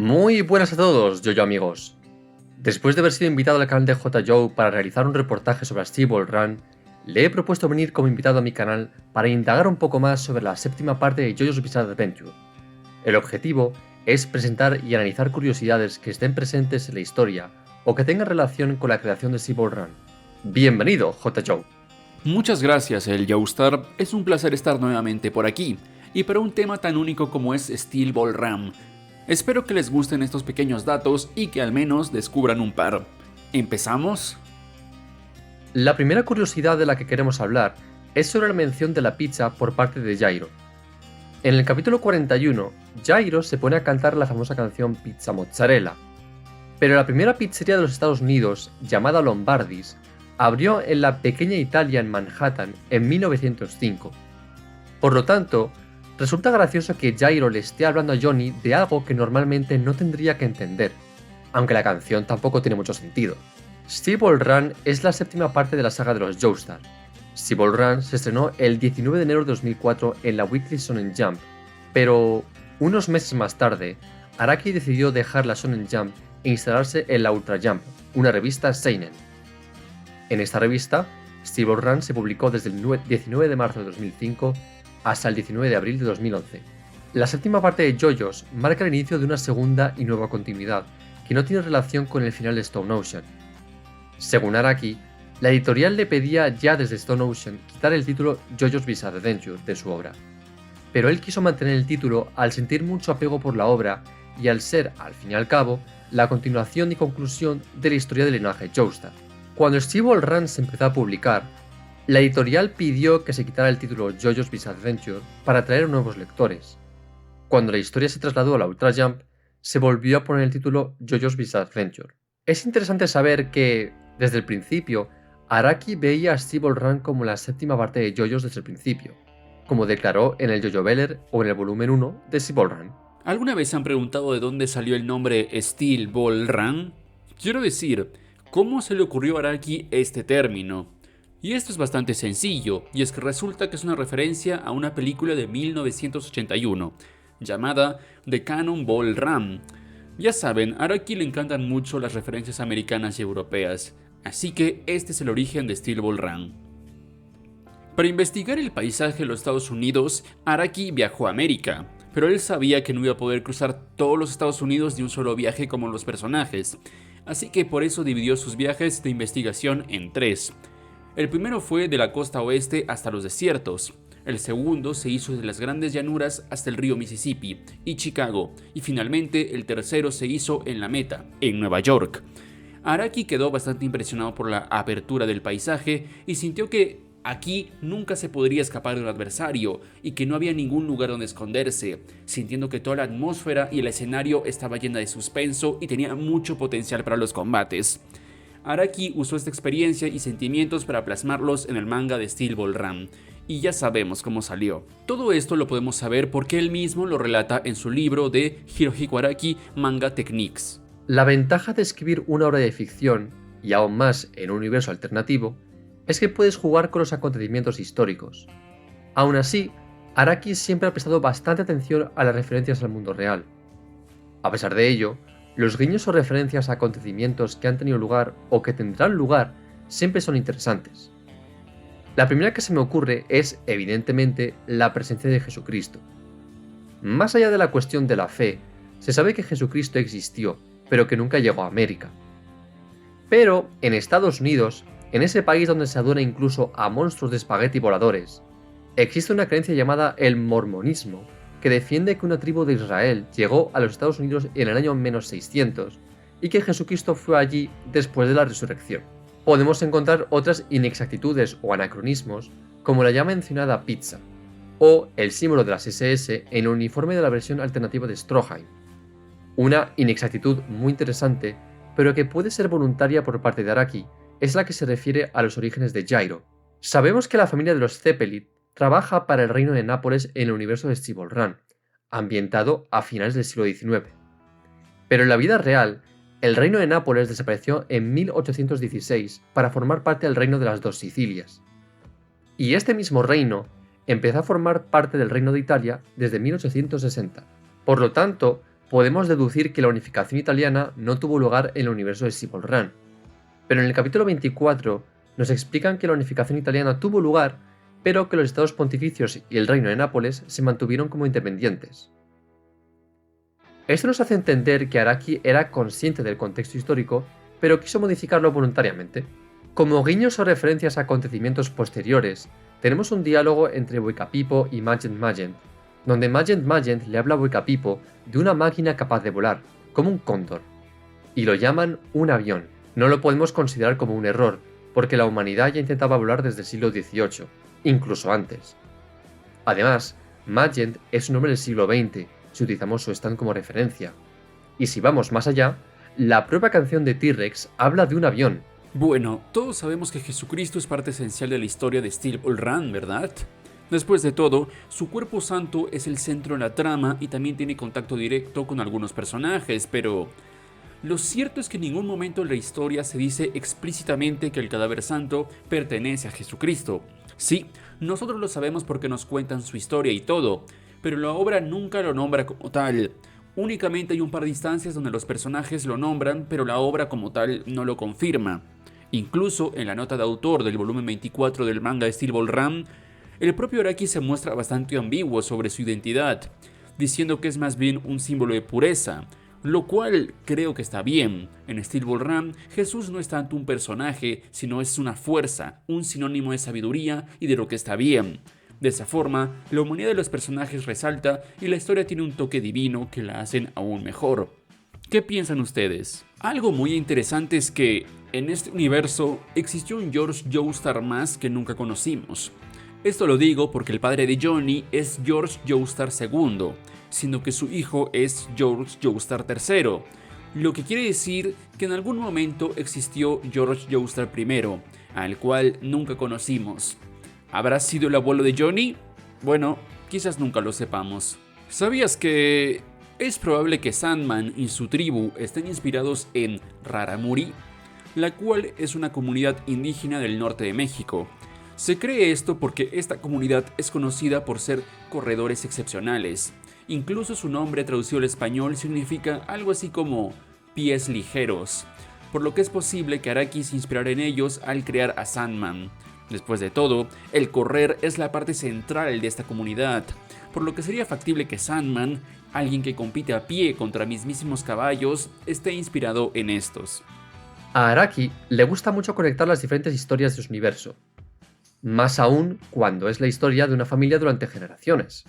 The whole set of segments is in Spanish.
Muy buenas a todos, yo amigos. Después de haber sido invitado al canal de Joe para realizar un reportaje sobre Steel Ball Run, le he propuesto venir como invitado a mi canal para indagar un poco más sobre la séptima parte de JoJo's Bizarre Adventure. El objetivo es presentar y analizar curiosidades que estén presentes en la historia o que tengan relación con la creación de Steel Ball Run. Bienvenido, Joe. Muchas gracias, el Joestar. Es un placer estar nuevamente por aquí, y para un tema tan único como es Steel Ball Run. Espero que les gusten estos pequeños datos y que al menos descubran un par. ¿Empezamos? La primera curiosidad de la que queremos hablar es sobre la mención de la pizza por parte de Jairo. En el capítulo 41, Jairo se pone a cantar la famosa canción Pizza Mozzarella, pero la primera pizzería de los Estados Unidos, llamada Lombardi's, abrió en la pequeña Italia en Manhattan en 1905. Por lo tanto, resulta gracioso que Jairo le esté hablando a Johnny de algo que normalmente no tendría que entender, aunque la canción tampoco tiene mucho sentido. Steel Ball Run es la séptima parte de la saga de los Joestar. Steel Ball Run se estrenó el 19 de enero de 2004 en la Weekly Shonen Jump, pero unos meses más tarde, Araki decidió dejar la Shonen Jump e instalarse en la Ultra Jump, una revista seinen. En esta revista, Steel Ball Run se publicó desde el 19 de marzo de 2005 hasta el 19 de abril de 2011. La séptima parte de JoJo's marca el inicio de una segunda y nueva continuidad, que no tiene relación con el final de Stone Ocean. Según Araki, la editorial le pedía ya desde Stone Ocean quitar el título JoJo's Bizarre Adventure de su obra, pero él quiso mantener el título al sentir mucho apego por la obra y al ser, al fin y al cabo, la continuación y conclusión de la historia del linaje Joestar. Cuando Steel Ball Run se empezó a publicar, la editorial pidió que se quitara el título JoJo's Bizarre Adventure para atraer nuevos lectores. Cuando la historia se trasladó a la Ultra Jump, se volvió a poner el título JoJo's Bizarre Adventure. Es interesante saber que, desde el principio, Araki veía a Steel Ball Run como la séptima parte de JoJo's desde el principio, como declaró en el JoJo Beller o en el volumen 1 de Steel Ball Run. ¿Alguna vez se han preguntado de dónde salió el nombre Steel Ball Run? Quiero decir, ¿cómo se le ocurrió a Araki este término? Y esto es bastante sencillo, y es que resulta que es una referencia a una película de 1981, llamada The Cannonball Run. Ya saben, a Araki le encantan mucho las referencias americanas y europeas, así que este es el origen de Steel Ball Run. Para investigar el paisaje de los Estados Unidos, Araki viajó a América, pero él sabía que no iba a poder cruzar todos los Estados Unidos de un solo viaje como los personajes, así que por eso dividió sus viajes de investigación en tres. El primero fue de la costa oeste hasta los desiertos, el segundo se hizo de las grandes llanuras hasta el río Mississippi y Chicago, y finalmente el tercero se hizo en la meta, en Nueva York. Araki quedó bastante impresionado por la apertura del paisaje y sintió que aquí nunca se podría escapar de un adversario y que no había ningún lugar donde esconderse, sintiendo que toda la atmósfera y el escenario estaba llena de suspenso y tenía mucho potencial para los combates. Araki usó esta experiencia y sentimientos para plasmarlos en el manga de Steel Ball Run, y ya sabemos cómo salió. Todo esto lo podemos saber porque él mismo lo relata en su libro de Hirohiko Araki Manga Techniques. La ventaja de escribir una obra de ficción, y aún más en un universo alternativo, es que puedes jugar con los acontecimientos históricos. Aún así, Araki siempre ha prestado bastante atención a las referencias al mundo real. A pesar de ello, los guiños o referencias a acontecimientos que han tenido lugar o que tendrán lugar siempre son interesantes. La primera que se me ocurre es, evidentemente, la presencia de Jesucristo. Más allá de la cuestión de la fe, se sabe que Jesucristo existió, pero que nunca llegó a América. Pero, en Estados Unidos, en ese país donde se adora incluso a monstruos de espagueti voladores, existe una creencia llamada el mormonismo, que defiende que una tribu de Israel llegó a los Estados Unidos en el año menos 600 y que Jesucristo fue allí después de la resurrección. Podemos encontrar otras inexactitudes o anacronismos, como la ya mencionada pizza, o el símbolo de las SS en el uniforme de la versión alternativa de Stroheim. Una inexactitud muy interesante, pero que puede ser voluntaria por parte de Araki, es la que se refiere a los orígenes de Jairo. Sabemos que la familia de los Zeppelin trabaja para el reino de Nápoles en el universo de Steel Ball Run, ambientado a finales del siglo XIX. Pero en la vida real, el reino de Nápoles desapareció en 1816 para formar parte del reino de las dos Sicilias. Y este mismo reino empezó a formar parte del reino de Italia desde 1860. Por lo tanto, podemos deducir que la unificación italiana no tuvo lugar en el universo de Civil Run. Pero en el capítulo 24 nos explican que la unificación italiana tuvo lugar, pero que los estados pontificios y el reino de Nápoles se mantuvieron como independientes. Esto nos hace entender que Araki era consciente del contexto histórico, pero quiso modificarlo voluntariamente. Como guiños o referencias a acontecimientos posteriores, tenemos un diálogo entre Wekapipo y Magent Magent, donde Magent Magent le habla a Wekapipo de una máquina capaz de volar, como un cóndor, y lo llaman un avión. No lo podemos considerar como un error, porque la humanidad ya intentaba volar desde el siglo XVIII, incluso antes. Además, Magent es un hombre del siglo XX, si utilizamos su stand como referencia. Y si vamos más allá, la propia canción de T-Rex habla de un avión. Bueno, todos sabemos que Jesucristo es parte esencial de la historia de Steel Ball Run, ¿verdad? Después de todo, su cuerpo santo es el centro de la trama y también tiene contacto directo con algunos personajes, pero lo cierto es que en ningún momento en la historia se dice explícitamente que el cadáver santo pertenece a Jesucristo. Sí, nosotros lo sabemos porque nos cuentan su historia y todo, pero la obra nunca lo nombra como tal. Únicamente hay un par de instancias donde los personajes lo nombran, pero la obra como tal no lo confirma. Incluso en la nota de autor del volumen 24 del manga de Steel Ball Run, el propio Araki se muestra bastante ambiguo sobre su identidad, diciendo que es más bien un símbolo de pureza, lo cual creo que está bien. En Steel Ball Run, Jesús no es tanto un personaje, sino es una fuerza, un sinónimo de sabiduría y de lo que está bien. De esa forma, la humanidad de los personajes resalta y la historia tiene un toque divino que la hacen aún mejor. ¿Qué piensan ustedes? Algo muy interesante es que en este universo existió un George Joestar más que nunca conocimos. Esto lo digo porque el padre de Johnny es George Joestar II, sino que su hijo es George Joestar III, lo que quiere decir que en algún momento existió George Joestar I, al cual nunca conocimos. ¿Habrá sido el abuelo de Johnny? Bueno, quizás nunca lo sepamos. ¿Sabías que es probable que Sandman y su tribu estén inspirados en Raramuri, la cual es una comunidad indígena del norte de México? Se cree esto porque esta comunidad es conocida por ser corredores excepcionales. Incluso su nombre traducido al español significa algo así como pies ligeros, por lo que es posible que Araki se inspirara en ellos al crear a Sandman. Después de todo, el correr es la parte central de esta comunidad, por lo que sería factible que Sandman, alguien que compite a pie contra mismísimos caballos, esté inspirado en estos. A Araki le gusta mucho conectar las diferentes historias de su universo, más aún cuando es la historia de una familia durante generaciones.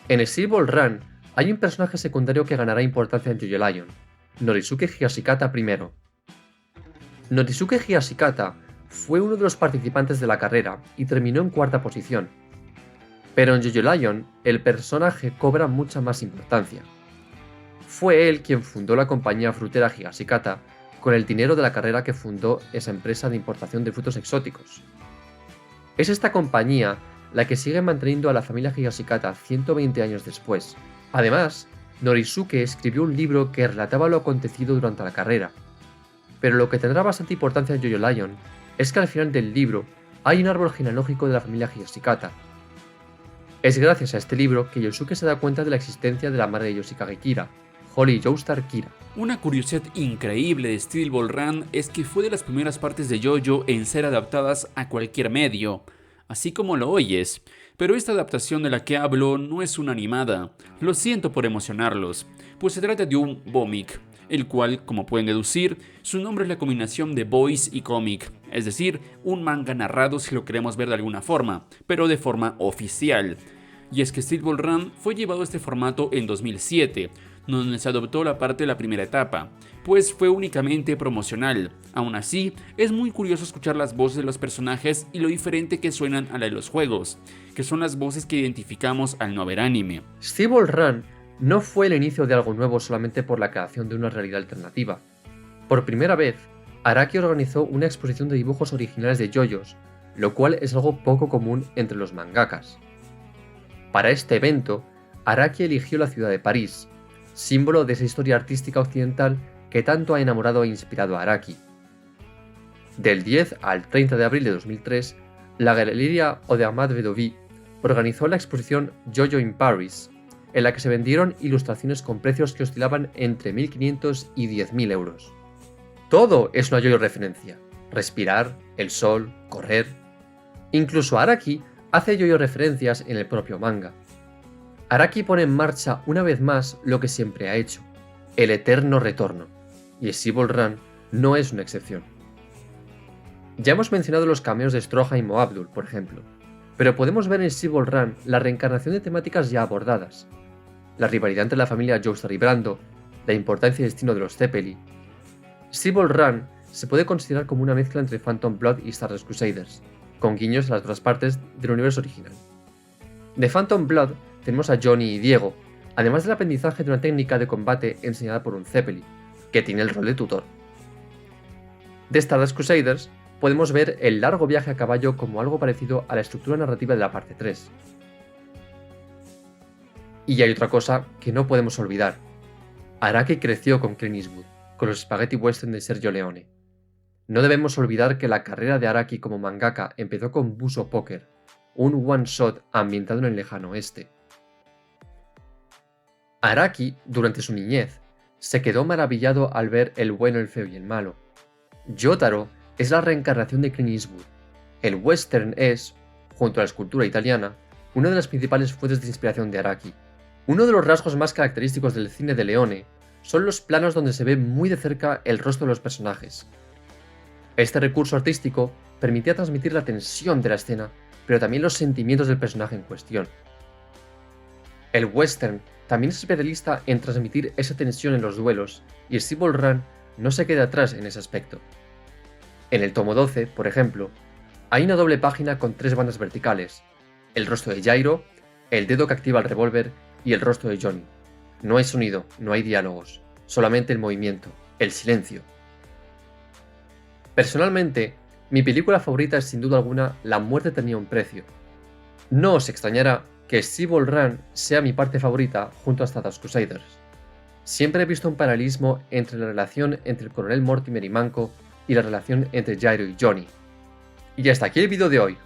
En Steel Ball Run hay un personaje secundario que ganará importancia en JoJo Lion, Norisuke Higashikata I. Norisuke Higashikata fue uno de los participantes de la carrera y terminó en cuarta posición. Pero en JoJo Lion, el personaje cobra mucha más importancia. Fue él quien fundó la compañía frutera Higashikata con el dinero de la carrera que fundó esa empresa de importación de frutos exóticos. Es esta compañía la que sigue manteniendo a la familia Higashikata 120 años después. Además, Norisuke escribió un libro que relataba lo acontecido durante la carrera. Pero lo que tendrá bastante importancia en JoJo Lion es que al final del libro hay un árbol genealógico de la familia Higashikata. Es gracias a este libro que Yosuke se da cuenta de la existencia de la madre de Yoshikage Kira, Holly Joestar Kira. Una curiosidad increíble de Steel Ball Run es que fue de las primeras partes de JoJo en ser adaptadas a cualquier medio, así como lo oyes, pero esta adaptación de la que hablo no es una animada. Lo siento por emocionarlos, pues se trata de un Bomic, el cual, como pueden deducir, su nombre es la combinación de voice y comic, es decir, un manga narrado si lo queremos ver de alguna forma, pero de forma oficial. Y es que Steel Ball Run fue llevado a este formato en 2007, donde se adoptó la parte de la primera etapa, pues fue únicamente promocional. Aún así, es muy curioso escuchar las voces de los personajes y lo diferente que suenan a la de los juegos, que son las voces que identificamos al no ver anime. Steel Ball Run no fue el inicio de algo nuevo solamente por la creación de una realidad alternativa. Por primera vez, Araki organizó una exposición de dibujos originales de JoJo's, lo cual es algo poco común entre los mangakas. Para este evento, Araki eligió la ciudad de París, símbolo de esa historia artística occidental que tanto ha enamorado e inspirado a Araki. Del 10 al 30 de abril de 2003, la Galería Audemars Piguet organizó la exposición JoJo in Paris, en la que se vendieron ilustraciones con precios que oscilaban entre 1.500 y 10.000 euros. Todo es una Yoyo referencia. Respirar, el sol, correr. Incluso Araki hace Yoyo referencias en el propio manga. Araki pone en marcha una vez más lo que siempre ha hecho, el eterno retorno, y Steel Run no es una excepción. Ya hemos mencionado los cameos de Stroheim o Abdul, por ejemplo, pero podemos ver en Steel Run la reencarnación de temáticas ya abordadas, la rivalidad entre la familia Joestar y Brando, la importancia y destino de los Zeppeli. Steel Run se puede considerar como una mezcla entre Phantom Blood y Stardust Crusaders, con guiños a las otras partes del universo original. De Phantom Blood tenemos a Johnny y Diego, además del aprendizaje de una técnica de combate enseñada por un Zeppeli, que tiene el rol de tutor. De Stardust Crusaders podemos ver el largo viaje a caballo como algo parecido a la estructura narrativa de la parte 3. Y hay otra cosa que no podemos olvidar. Araki creció con Clint Eastwood, con los spaghetti western de Sergio Leone. No debemos olvidar que la carrera de Araki como mangaka empezó con Buso Poker, un one-shot ambientado en el lejano oeste. Araki, durante su niñez, se quedó maravillado al ver el bueno, el feo y el malo. Yotaro es la reencarnación de Clint Eastwood. El western es, junto a la escultura italiana, una de las principales fuentes de inspiración de Araki. Uno de los rasgos más característicos del cine de Leone son los planos donde se ve muy de cerca el rostro de los personajes. Este recurso artístico permitía transmitir la tensión de la escena, pero también los sentimientos del personaje en cuestión. El western también es especialista en transmitir esa tensión en los duelos, y Steel Run no se queda atrás en ese aspecto. En el tomo 12, por ejemplo, hay una doble página con 3 bandas verticales, el rostro de Jairo, el dedo que activa el revólver y el rostro de Johnny. No hay sonido, no hay diálogos, solamente el movimiento, el silencio. Personalmente, mi película favorita es sin duda alguna La muerte tenía un precio. No os extrañará que Steel Run sea mi parte favorita junto a Stardust Crusaders. Siempre he visto un paralelismo entre la relación entre el coronel Mortimer y Manco y la relación entre Jairo y Johnny. Y hasta aquí el vídeo de hoy.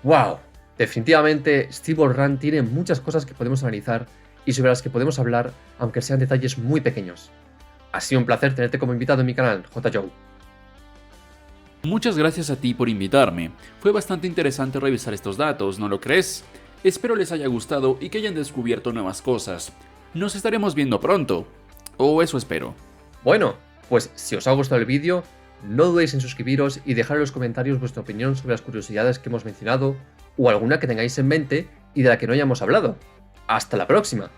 ¡Wow! Definitivamente Steel Run tiene muchas cosas que podemos analizar y sobre las que podemos hablar, aunque sean detalles muy pequeños. Ha sido un placer tenerte como invitado en mi canal, JJoe. Muchas gracias a ti por invitarme. Fue bastante interesante revisar estos datos, ¿no lo crees? Espero les haya gustado y que hayan descubierto nuevas cosas. Nos estaremos viendo pronto. O eso espero. Bueno, pues si os ha gustado el vídeo, no dudéis en suscribiros y dejar en los comentarios vuestra opinión sobre las curiosidades que hemos mencionado o alguna que tengáis en mente y de la que no hayamos hablado. ¡Hasta la próxima!